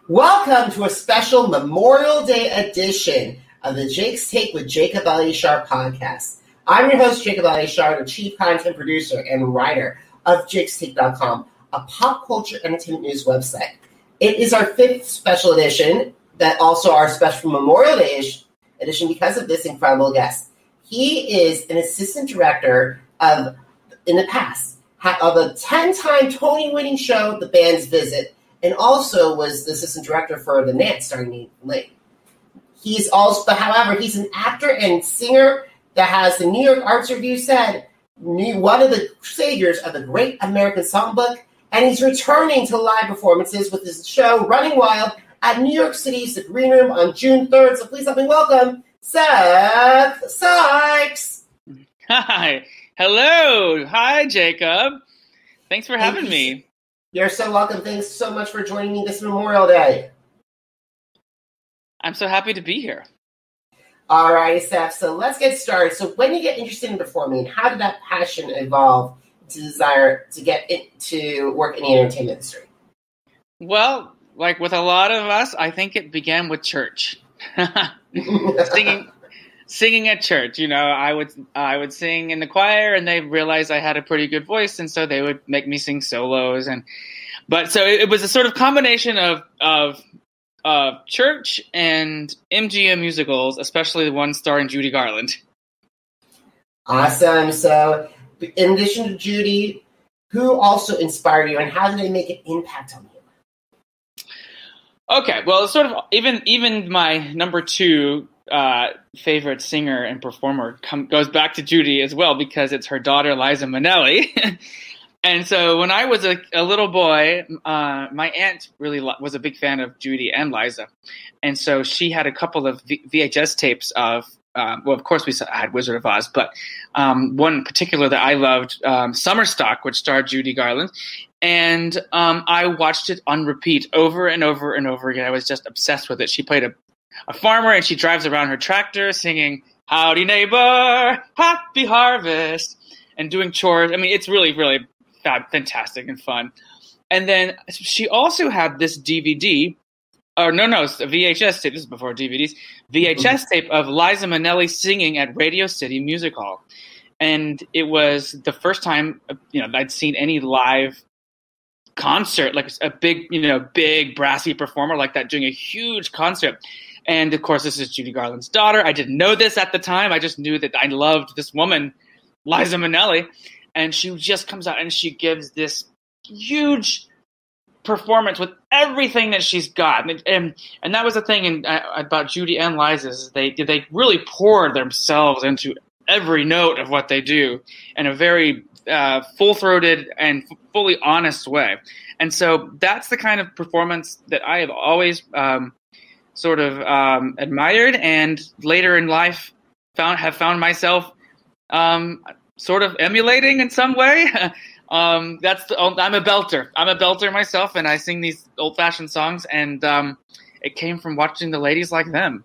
Welcome to a special Memorial Day edition of the Jake's Take with Jacob Elyachar Podcast. I'm your host, Jacob Elyachar, the chief content producer and writer of jakestake.com, a pop culture entertainment news website. It is our fifth special edition, that also our special Memorial Day edition because of this incredible guest. He is an assistant director of, in the past, of a 10-time Tony-winning show, The Band's Visit, and also was the assistant director for the Nance starring Lena. He's also, however, he's an actor and singer that has the New York Arts Review said one of the saviors of the Great American Songbook, and he's returning to live performances with his show Running Wild at New York City's The Green Room on June 3rd. So please help me welcome Seth Sikes. Hi. Hello. Hi, Jacob. Thanks for having me. You're so welcome. Thanks so much for joining me this Memorial Day. I'm so happy to be here. All right, Seth. So let's get started. So when you get interested in performing, how did that passion evolve to desire to get into work in the entertainment industry? Well, like with a lot of us, I think it began with church. Singing at church. You know, I would sing in the choir, and they realized I had a pretty good voice, and so they would make me sing solos. But so it was a sort of combination of church and MGM musicals, especially the one starring Judy Garland. Awesome. So in addition to Judy, who also inspired you, and how did they make an impact on you? Okay, well, sort of even my number two favorite singer and performer goes back to Judy as well, because it's her daughter, Liza Minnelli. And so when I was a little boy, my aunt really was a big fan of Judy and Liza. And so she had a couple of VHS tapes of, well, of course we had Wizard of Oz, but one in particular that I loved, Summer Stock, which starred Judy Garland. And I watched it on repeat over and over and over again. I was just obsessed with it. She played a farmer, and she drives around her tractor singing, "Howdy Neighbor, Happy Harvest," and doing chores. I mean, it's really, really fantastic and fun. And then she also had this DVD, or it's a VHS tape. This is before DVDs. VHS tape of Liza Minnelli singing at Radio City Music Hall. And it was the first time, I'd seen any live concert, like a big brassy performer like that doing a huge concert. And of course, this is Judy Garland's daughter. I didn't know this at the time. I just knew that I loved this woman, Liza Minnelli. And she just comes out and she gives this huge performance with everything that she's got. And that was the thing about Judy and Liza, is they really pour themselves into every note of what they do in a very full-throated and fully honest way. And so that's the kind of performance that I have always sort of admired, and later in life have found myself sort of emulating in some way. I'm a belter. I'm a belter myself, and I sing these old-fashioned songs, and it came from watching the ladies like them.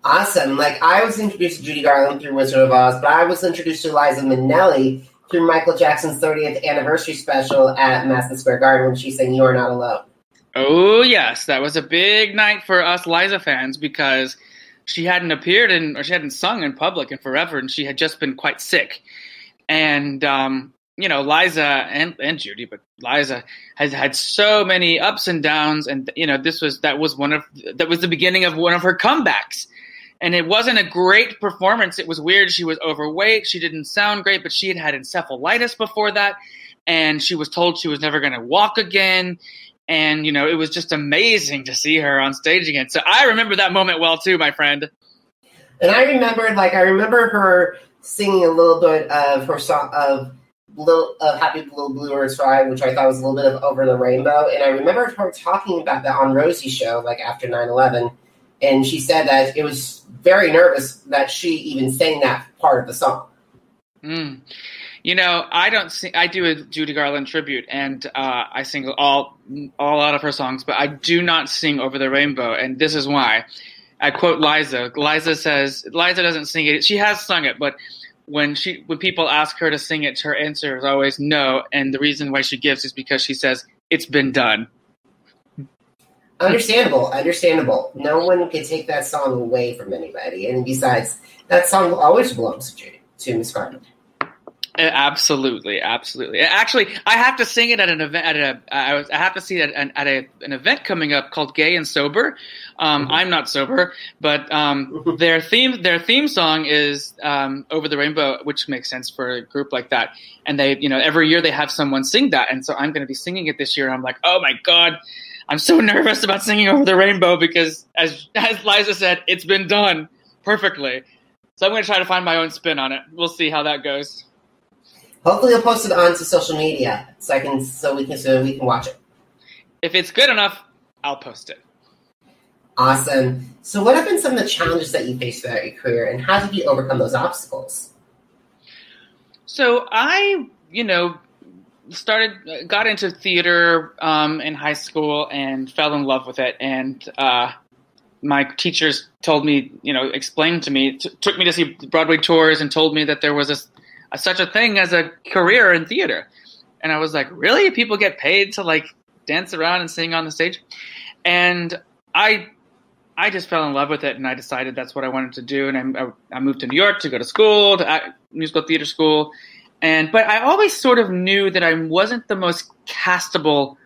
Awesome. Like, I was introduced to Judy Garland through Wizard of Oz, but I was introduced to Liza Minnelli through Michael Jackson's 30th anniversary special at Madison Square Garden when she sang "You Are Not Alone." Oh, yes. That was a big night for us Liza fans, because she hadn't she hadn't sung in public in forever, and she had just been quite sick. And, Liza and Judy, but Liza has had so many ups and downs, and, that was the beginning of one of her comebacks. And it wasn't a great performance. It was weird. She was overweight. She didn't sound great, but she had encephalitis before that, and she was told she was never going to walk again. And, it was just amazing to see her on stage again. So I remember that moment well, too, my friend. And I remember her singing a little bit of her song of Happy Little Blue Earth Ride, which I thought was a little bit of Over the Rainbow. And I remember her talking about that on Rosie's show, like after 9/11. And she said that it was very nervous that she even sang that part of the song. I do a Judy Garland tribute, and I sing all out of her songs, but I do not sing Over the Rainbow, and this is why. I quote Liza. Liza says, Liza doesn't sing it. She has sung it, but when people ask her to sing it, her answer is always no, and the reason why she gives is because she says, "It's been done." Understandable. No one can take that song away from anybody. And besides, that song always belongs to Miss Garland. Absolutely. Actually, I have to sing it at an event. I have to see it at an event coming up called Gay and Sober. I'm not sober, but their theme song is "Over the Rainbow," which makes sense for a group like that. And they, every year they have someone sing that, and so I'm going to be singing it this year. And I'm like, oh my god, I'm so nervous about singing "Over the Rainbow" because, as Liza said, it's been done perfectly. So I'm going to try to find my own spin on it. We'll see how that goes. Hopefully, you'll post it onto social media so we can watch it. If it's good enough, I'll post it. Awesome. So, what have been some of the challenges that you faced throughout your career, and how did you overcome those obstacles? So, I, got into theater in high school and fell in love with it, and my teachers told me, explained to me, took me to see Broadway tours, and told me that there was such a thing as a career in theater. And I was like, really? People get paid to dance around and sing on the stage? And I just fell in love with it, and I decided that's what I wanted to do. And I moved to New York to go to school, musical theater school. But I always sort of knew that I wasn't the most castable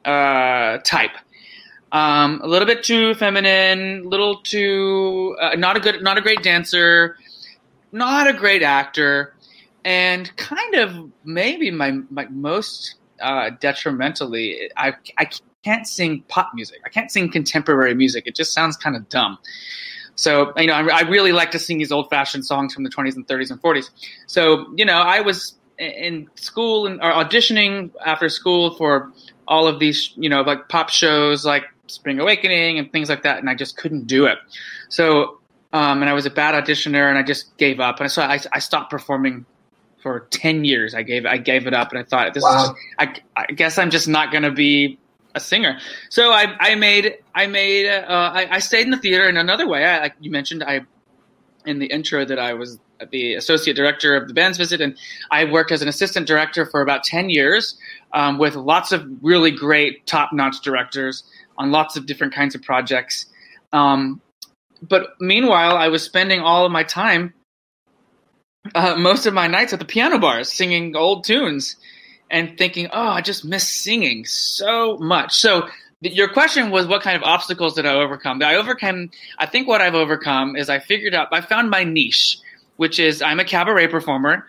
type. A little bit too feminine, little too not a great dancer, not a great actor. And kind of maybe my most detrimentally, I can't sing pop music. I can't sing contemporary music. It just sounds kind of dumb. So, I really like to sing these old-fashioned songs from the 20s and 30s and 40s. So, I was in school or auditioning after school for all of these, pop shows like Spring Awakening and things like that, and I just couldn't do it. So, and I was a bad auditioner, and I just gave up. And so I stopped performing for 10 years. I gave it up, and I thought, I guess I'm just not going to be a singer. So I stayed in the theater in another way. Like you mentioned, in the intro that I was the associate director of the Band's Visit, and I worked as an assistant director for about 10 years with lots of really great top-notch directors on lots of different kinds of projects. But meanwhile, I was spending all of my time most of my nights at the piano bars singing old tunes and thinking, oh, I just miss singing so much. So your question was, what kind of obstacles did I overcome? I think what I've overcome is I found my niche, which is I'm a cabaret performer.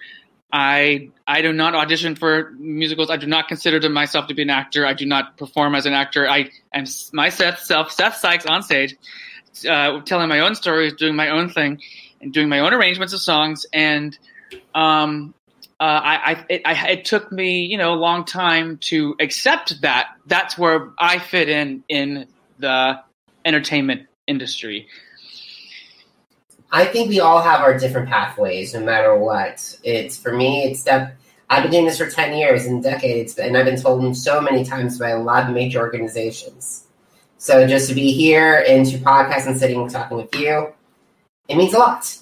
I do not audition for musicals. I do not consider myself to be an actor. I do not perform as an actor. I am my Seth Sikes on stage, telling my own stories, doing my own thing, and doing my own arrangements of songs. And it took me, a long time to accept that that's where I fit in the entertainment industry. I think we all have our different pathways, no matter what. For me, I've been doing this for 10 years and decades, and I've been told so many times by a lot of major organizations. So just to be here and to podcast and sitting and talking with you, it means a lot.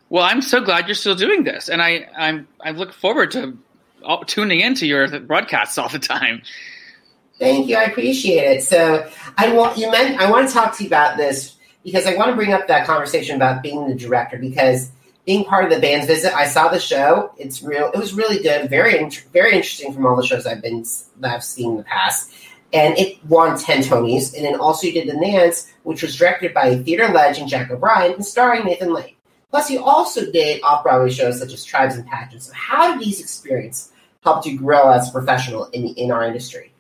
Well, I'm so glad you're still doing this, and I look forward to tuning into your broadcasts all the time. Thank you, I appreciate it. So I want to talk to you about this because I want to bring up that conversation about being the director, because being part of the Band's Visit, I saw the show. It was really good, very very interesting from all the shows that I've seen in the past. And it won 10 Tonys, and then also you did the Nance, which was directed by theater legend Jacob Elyachar and starring Nathan Lane. Plus, you also did off-Broadway shows such as Tribes and Pageant. So how did these experiences help you grow as a professional in our industry?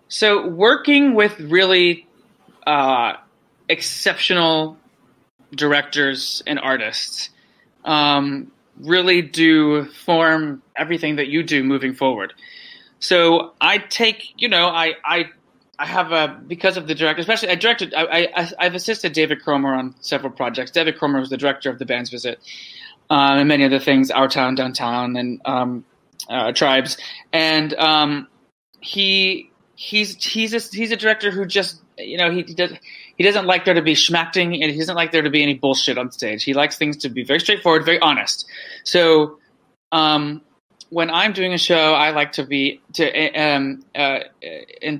So working with really exceptional directors and artists really do form everything that you do moving forward. So I take, I have because of the director, especially I've assisted David Cromer on several projects. David Cromer was the director of the Band's Visit and many other things, Our Town, Downtown, and Tribes. And he's a director who just, he doesn't like there to be schmacting, and he doesn't like there to be any bullshit on stage. He likes things to be very straightforward, very honest. So when I'm doing a show, I like to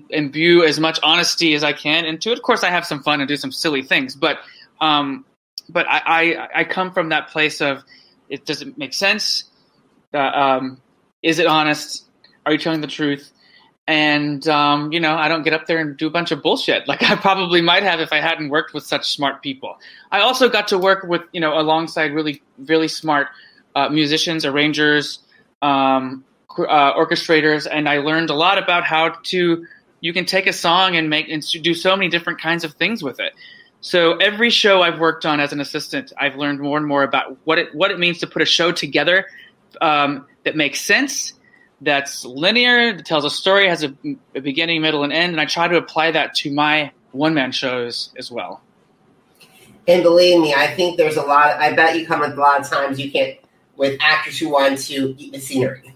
imbue as much honesty as I can into it. Of course, I have some fun and do some silly things, but I come from that place of, it doesn't make sense. Is it honest? Are you telling the truth? And, I don't get up there and do a bunch of bullshit like I probably might have if I hadn't worked with such smart people. I also got to work with, alongside really, really smart musicians, arrangers, orchestrators, and I learned a lot about you can take a song and do so many different kinds of things with it. So every show I've worked on as an assistant, I've learned more and more about what it means to put a show together that makes sense, that's linear, that tells a story, has a beginning, middle, and end, and I try to apply that to my one-man shows as well. And believe me, I think there's a lot. I bet you come with a lot of times you can't with actors who want to eat the scenery.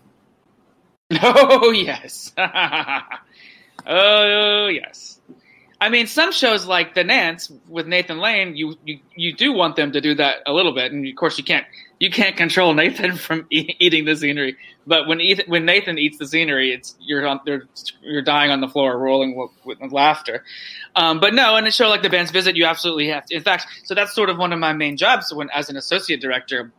Oh yes, oh yes. I mean, some shows like the Nance with Nathan Lane, you do want them to do that a little bit, and of course you can't control Nathan from eating the scenery. But when Nathan eats the scenery, you're dying on the floor, rolling with laughter. But no, in a show like The Band's Visit, you absolutely have to. In fact, so that's sort of one of my main jobs as an associate director,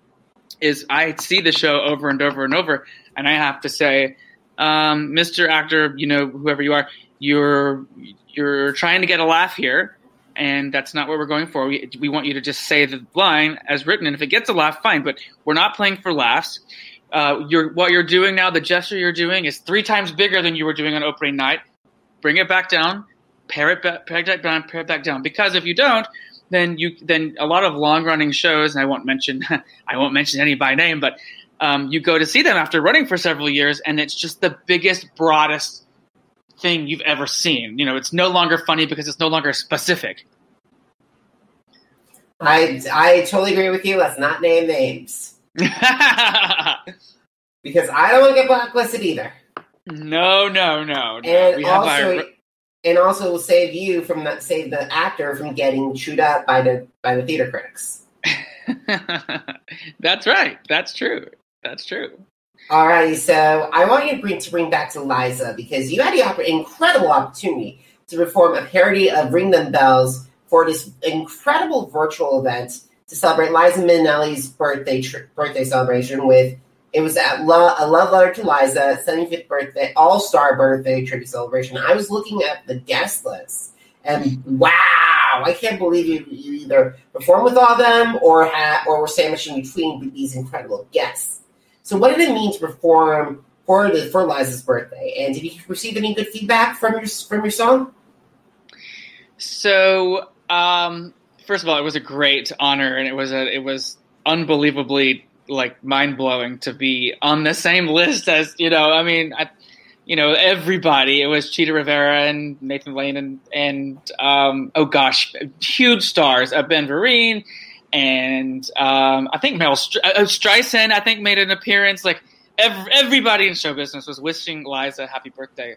is I see the show over and over and over, and I have to say, Mr. Actor, whoever you are, you're trying to get a laugh here, and that's not what we're going for. We want you to just say the line as written, and if it gets a laugh, fine, but we're not playing for laughs. What you're doing now, the gesture you're doing is 3 times bigger than you were doing on opening night. Bring it back down, pare it back down. Because if you don't, then a lot of long-running shows, and I won't mention any by name, but you go to see them after running for several years, and it's just the biggest, broadest thing you've ever seen. It's no longer funny because it's no longer specific. I totally agree with you. Let's not name names. Because I don't want to get blacklisted either. No. And also will save the actor from getting chewed up by the theater critics. That's right. That's true. Alrighty, so I want you to bring back to Liza, because you had the incredible opportunity to perform a parody of Ring Them Bells for this incredible virtual event to celebrate Liza Minnelli's birthday celebration it was a Love Letter to Liza, 75th birthday, all-star birthday tribute celebration. I was looking at the guest list, and wow, I can't believe you either performed with all of them or were sandwiched in between these incredible guests. So what did it mean to perform for Liza's birthday? And did you receive any good feedback from your song? So, first of all, it was a great honor, and it was unbelievably mind-blowing to be on the same list as everybody. It was Chita Rivera and Nathan Lane and huge stars, Ben Vereen. And I think Meryl Streisand, I think, made an appearance. Everybody in show business was wishing Liza a happy birthday.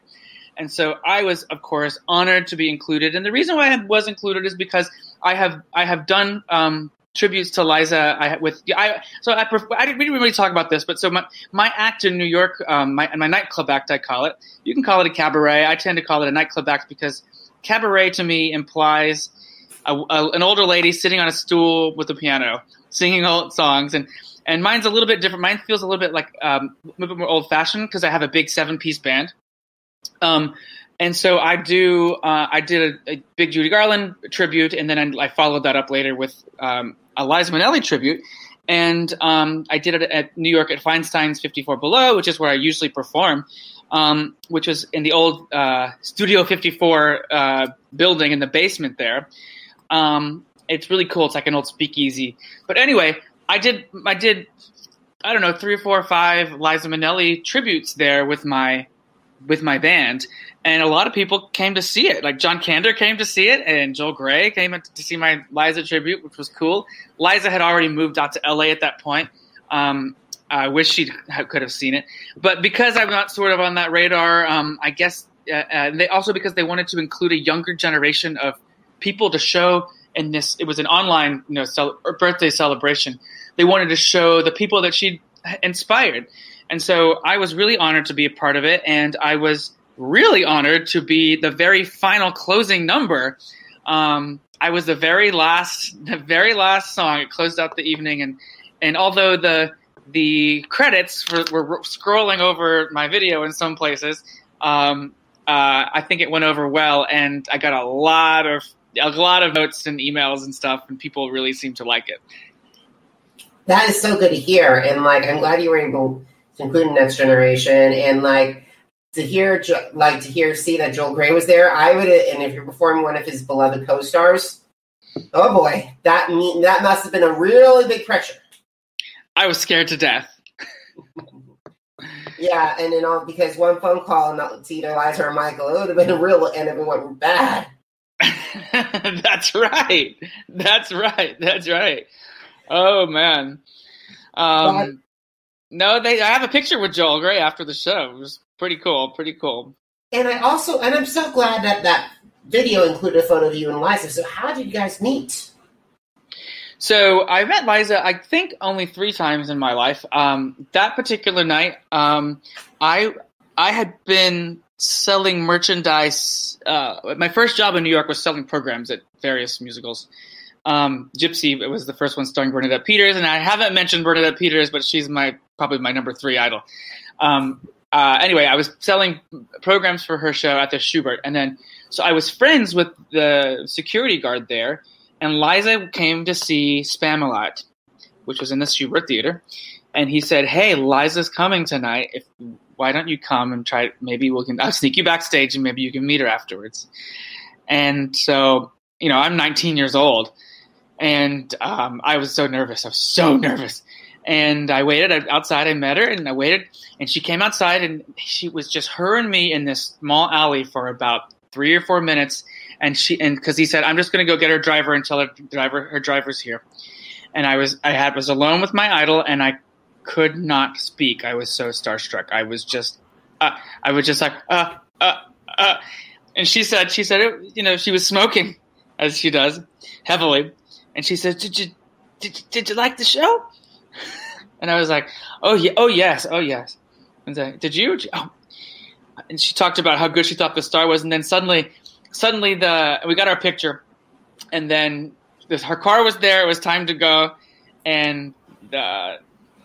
And so I was, of course, honored to be included. And the reason why I was included is because I have done tributes to Liza. We didn't really talk about this, but so my act in New York, my nightclub act, I call it. You can call it a cabaret. I tend to call it a nightclub act because cabaret to me implies an older lady sitting on a stool with a piano, singing old songs, and mine's a little bit different. Mine feels a little bit a little bit more old-fashioned because I have a big 7-piece band, and so I did a big Judy Garland tribute, and then I followed that up later with a Liza Minnelli tribute, and I did it at New York at Feinstein's 54 Below, which is where I usually perform. Which was in the old Studio 54 building in the basement there. It's really cool. It's like an old speakeasy. But anyway, I did I don't know, 3 or 4 or 5 Liza Minnelli tributes there with my band, and a lot of people came to see it. Like John Kander came to see it, and Joel Grey came to see my Liza tribute, which was cool. Liza had already moved out to LA at that point. I wish she could have seen it, but because I'm not sort of on that radar, I guess because they wanted to include a younger generation of people to show in this. It was an online, birthday celebration. They wanted to show the people that she inspired, And so I was really honored to be a part of it, and I was really honored to be the very final closing number. I was the very last song. It closed out the evening, and although the credits were scrolling over my video in some places, I think it went over well, and I got a lot of notes and emails and stuff, and people really seemed to like it. That is so good to hear, and like I'm glad you were able to include Next Generation, and like to see that Joel Grey was there. I would, and if you're performing one of his beloved co-stars, oh boy, that must have been a really big pressure. I was scared to death. Yeah, and then all because one phone call and to either Liza or Michael, it would have been real, and it went bad. That's right. Oh man. No, I have a picture with Joel Grey after the show. It was pretty cool. And I'm so glad that video included a photo of you and Liza. So how did you guys meet? So I met Liza, I think, only 3 times in my life. That particular night, I had been selling merchandise. My first job in New York was selling programs at various musicals. Gypsy, it was the first one starring Bernadette Peters, and I haven't mentioned Bernadette Peters, but she's probably my number 3 idol. Anyway, I was selling programs for her show at the Schubert, and so I was friends with the security guard there, and Liza came to see Spamalot, which was in the Schubert Theater, and he said, "Hey, Liza's coming tonight. Why don't you come and try? Maybe I'll sneak you backstage, and maybe you can meet her afterwards." And so, I'm 19 years old, and I was so nervous. And I waited outside. I met her, and I waited, and she came outside, and she was just her and me in this small alley for about 3 or 4 minutes. And because he said, "I'm just going to go get her driver and tell her driver's here." And I was alone with my idol, and I could not speak. I was so starstruck. I was just like, And she said, she was smoking, as she does, heavily. And she said, "Did you like the show?" And I was like, oh yes. And I said, "Did you?" Oh. And she talked about how good she thought the star was, and then suddenly we got our picture, and then her car was there. It was time to go, and the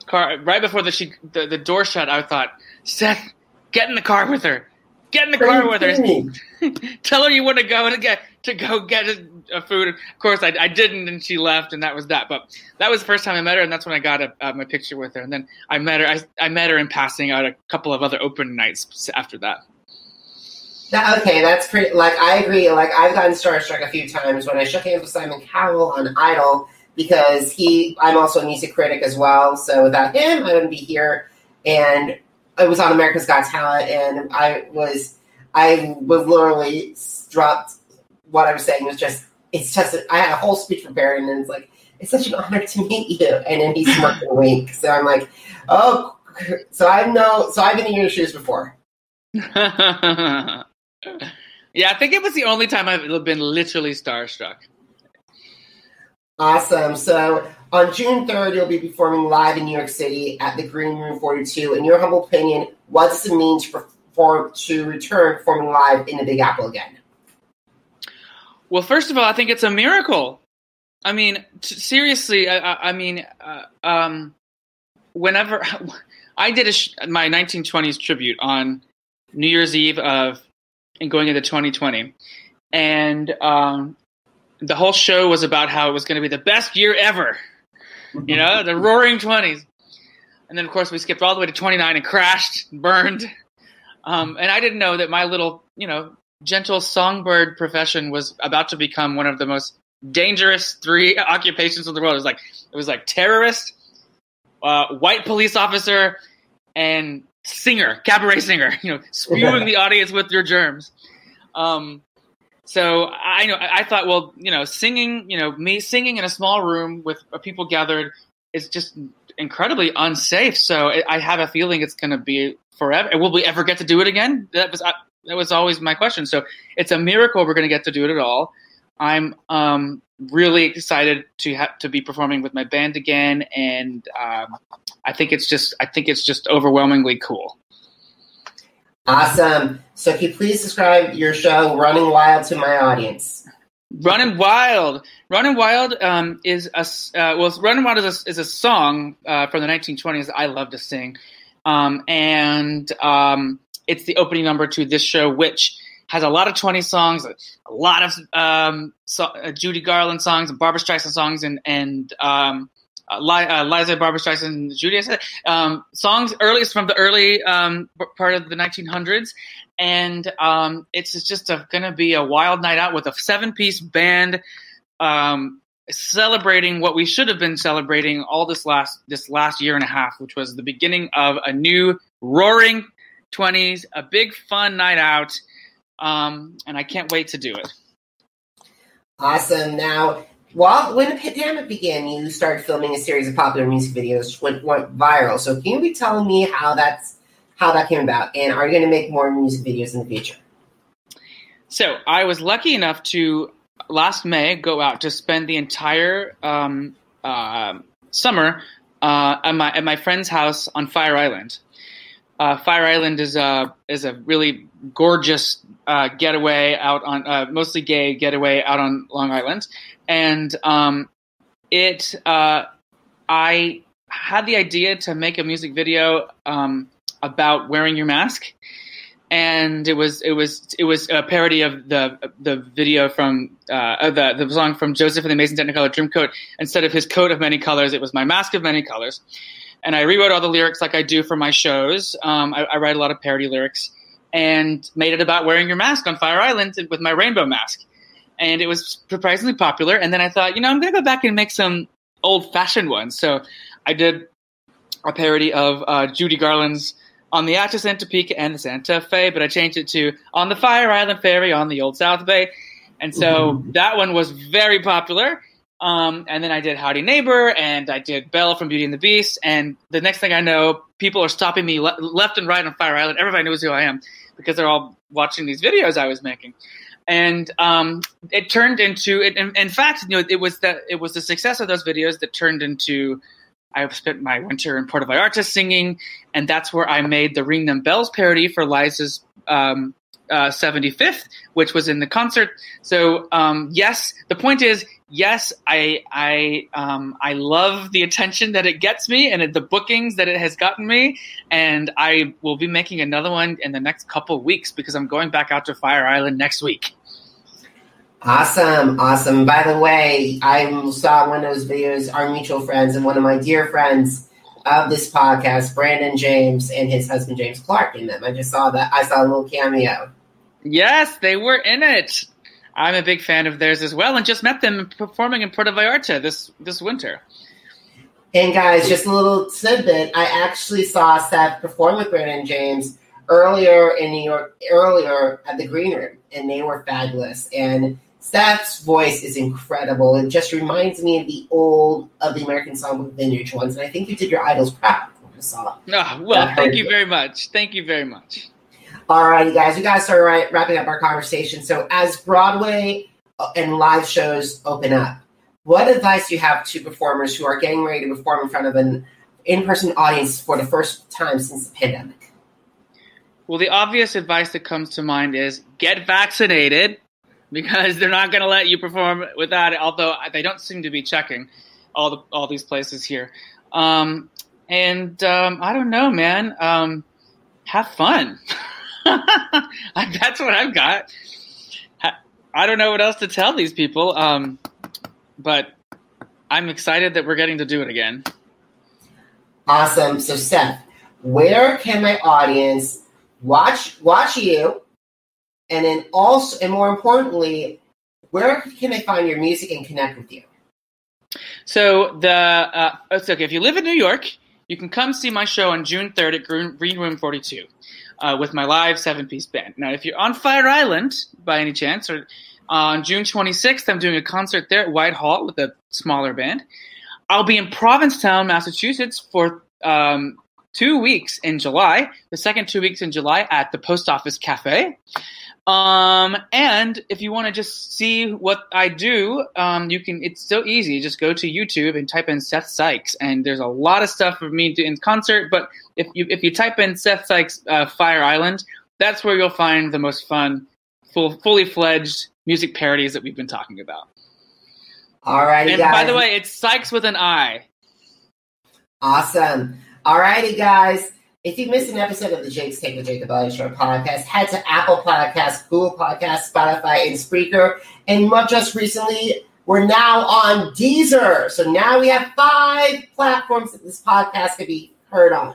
car right before the door shut. I thought, "Seth, get in the car with her. Get in the car with her. Tell her you want to go get a food." Of course, I didn't, and she left, and that was that. But that was the first time I met her, and that's when I got my picture with her. And then I met her. I met her in passing at a couple of other open nights after that. Okay, that's pretty. Like, I agree. Like, I've gotten starstruck a few times when I shook hands with Simon Cowell on Idol, because I'm also a music critic as well. So without him, I wouldn't be here. And I was on America's Got Talent, and I was literally dropped. What I was saying was I had a whole speech prepared, and then it's like, "It's such an honor to meet you." And then he smirked and winked. So I'm like, "Oh," so I've been in your shoes before. Yeah, I think it was the only time I've been literally starstruck. Awesome. So on June 3rd, you'll be performing live in New York City at the Green Room 42. In your humble opinion, what does it mean to return performing live in the Big Apple again? Well, first of all, I think it's a miracle. I mean, seriously, whenever I did my 1920s tribute on New Year's Eve and going into 2020, and the whole show was about how it was going to be the best year ever, the roaring 20s. And then, of course, we skipped all the way to 29 and crashed, and burned. And I didn't know that my little, gentle songbird profession was about to become one of the most dangerous 3 occupations in the world. It was like terrorist, white police officer, and cabaret singer, spewing the audience with your germs. So I thought, well, singing, me singing in a small room with people gathered is just incredibly unsafe. So I have a feeling it's going to be forever. Will we ever get to do it again? That was always my question. So it's a miracle we're going to get to do it at all. I'm really excited to be performing with my band again, and I think it's just overwhelmingly cool. Awesome. So can you please describe your show Running Wild to my audience? Running Wild is a song from the 1920s I love to sing, and it's the opening number to this show, which has a lot of 20s songs, a lot of Judy Garland songs and Barbra Streisand songs, and Liza, Barbra Streisand, and Judy. Songs earliest from the early part of the 1900s. And it's just going to be a wild night out with a 7-piece band celebrating what we should have been celebrating all this last year and a half, which was the beginning of a new roaring 20s, a big fun night out. And I can't wait to do it. Awesome. Now, when the pandemic began, you started filming a series of popular music videos which went viral. So can you be telling me how that came about? And are you going to make more music videos in the future? So I was lucky enough to, last May, go out to spend the entire summer at my friend's house on Fire Island. Fire Island is a really gorgeous getaway out on mostly gay getaway out on Long Island, and I had the idea to make a music video about wearing your mask, and it was a parody of the video from the song from Joseph and the Amazing Technicolor Dreamcoat. Instead of his coat of many colors, it was my mask of many colors. And I rewrote all the lyrics like I do for my shows. I write a lot of parody lyrics, and made it about wearing your mask on Fire Island with my rainbow mask. And it was surprisingly popular. And then I thought, I'm going to go back and make some old-fashioned ones. So I did a parody of Judy Garland's On the Atchison, Topeka, and the Santa Fe, but I changed it to On the Fire Island Ferry on the Old South Bay. And so that one was very popular. And then I did Howdy Neighbor, and I did Belle from Beauty and the Beast. And the next thing I know, people are stopping me left and right on Fire Island. Everybody knows who I am because they're all watching these videos I was making. And it turned into, in fact, it was the success of those videos that turned into, I spent my winter in Puerto Vallarta singing, and that's where I made the Ring Them Bells parody for Liza's 75th, which was in the concert. So yes, the point is, yes, I love the attention that it gets me and the bookings that it has gotten me, and I will be making another one in the next couple weeks because I'm going back out to Fire Island next week. Awesome. By the way, I saw one of those videos, our mutual friends and one of my dear friends of this podcast, Branden James and his husband James Clark in them. I just saw that. I saw a little cameo. Yes, they were in it. I'm a big fan of theirs as well, and just met them performing in Puerto Vallarta this winter. And guys, just a little tidbit, I actually saw Seth perform with Branden James earlier in New York, at the Green Room, and they were fabulous. And Seth's voice is incredible. It just reminds me of the American Songbook vintage ones, and I think you did your idols proud when I saw it. Oh, well, thank you very much. Thank you very much. All righty, guys. We got to start wrapping up our conversation. So as Broadway and live shows open up, what advice do you have to performers who are getting ready to perform in front of an in-person audience for the first time since the pandemic? Well, the obvious advice that comes to mind is get vaccinated, because they're not going to let you perform without it, although they don't seem to be checking all these places here. I don't know, man. Have fun. That's what I've got. I don't know what else to tell these people, but I'm excited that we're getting to do it again. Awesome. So, Seth, where can my audience watch you? And then also, and more importantly, where can they find your music and connect with you? So it's okay. If you live in New York, you can come see my show on June 3rd at Green Room 42 with my live 7-piece band. Now, if you're on Fire Island by any chance, or on June 26th, I'm doing a concert there at Whitehall with a smaller band. I'll be in Provincetown, Massachusetts for 2 weeks in July. The second 2 weeks in July at the Post Office Cafe. And if you want to just see what I do, you can. It's so easy. Just go to YouTube and type in Seth Sikes, and there's a lot of stuff of me in concert. But if you type in Seth Sikes Fire Island, that's where you'll find the most fun, fully fledged music parodies that we've been talking about. All righty, and guys. By the way, it's Sikes with an I. Awesome. All righty, guys. If you missed an episode of the Jake's Take with Jacob Elyachar podcast, head to Apple Podcasts, Google Podcasts, Spotify, and Spreaker. And just recently, we're now on Deezer. So now we have 5 platforms that this podcast can be heard on.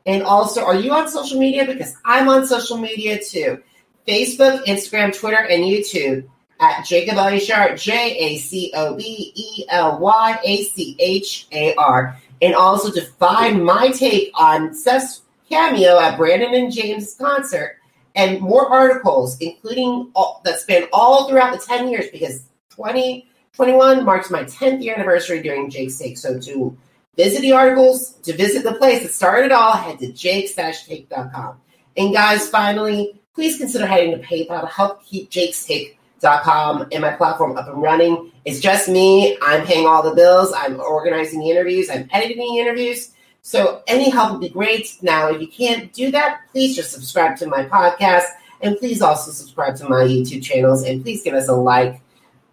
And also, are you on social media? Because I'm on social media too. Facebook, Instagram, Twitter, and YouTube at Jacob Elyachar, JACOBELYACHAR. And also to find my take on Seth's cameo at Branden James' concert and more articles, including that span all throughout the 10 years, because 2021 marks my 10th year anniversary during Jake's Take. So to visit the articles, to visit the place that started it all, head to jakes-take.com. And guys, finally, please consider heading to PayPal to help keep jakes-take.com and my platform up and running. It's just me. I'm paying all the bills. I'm organizing the interviews. I'm editing the interviews. So any help would be great. Now, if you can't do that, please just subscribe to my podcast, and please also subscribe to my YouTube channels, and please give us a like.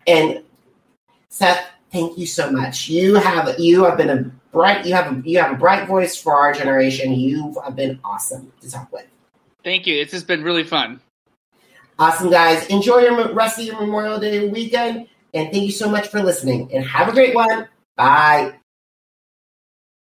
And Seth, thank you so much. You have been a bright voice for our generation. You have been awesome to talk with. Thank you. It's just been really fun. Awesome, guys. Enjoy your rest of your Memorial Day weekend, and thank you so much for listening. And have a great one. Bye.